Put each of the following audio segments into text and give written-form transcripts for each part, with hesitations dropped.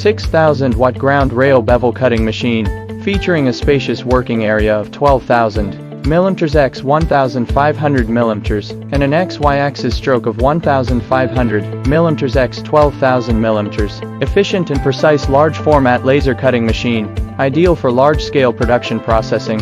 6,000-watt ground rail bevel cutting machine, featuring a spacious working area of 12,000 mm x 1,500 mm and an XY-axis stroke of 1,500 mm x 12,000 mm. Efficient and precise large format laser cutting machine, ideal for large-scale production processing.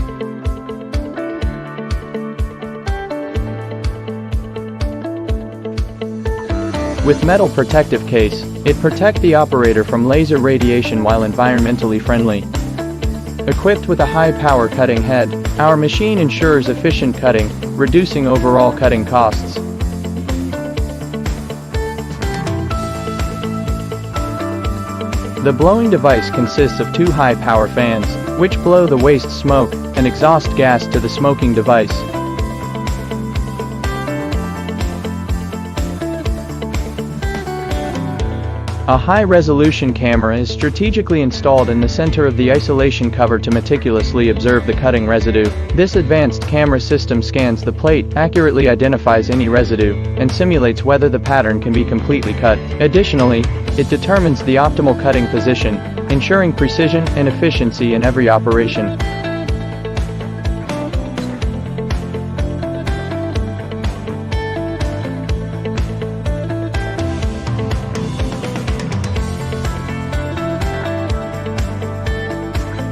With metal protective case, it protects the operator from laser radiation while environmentally friendly. Equipped with a high-power cutting head, our machine ensures efficient cutting, reducing overall cutting costs. The blowing device consists of two high-power fans, which blow the waste smoke and exhaust gas to the smoking device. A high-resolution camera is strategically installed in the center of the isolation cover to meticulously observe the cutting residue. This advanced camera system scans the plate, accurately identifies any residue, and simulates whether the pattern can be completely cut. Additionally, it determines the optimal cutting position, ensuring precision and efficiency in every operation.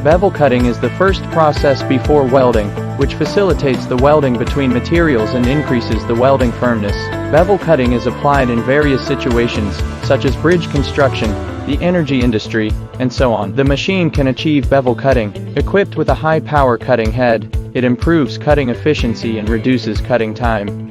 Bevel cutting is the first process before welding, which facilitates the welding between materials and increases the welding firmness. Bevel cutting is applied in various situations, such as bridge construction, the energy industry, and so on. The machine can achieve bevel cutting. Equipped with a high-power cutting head, it improves cutting efficiency and reduces cutting time.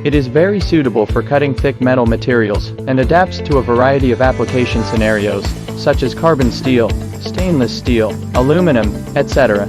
It is very suitable for cutting thick metal materials and adapts to a variety of application scenarios, such as carbon steel, stainless steel, aluminum, etc.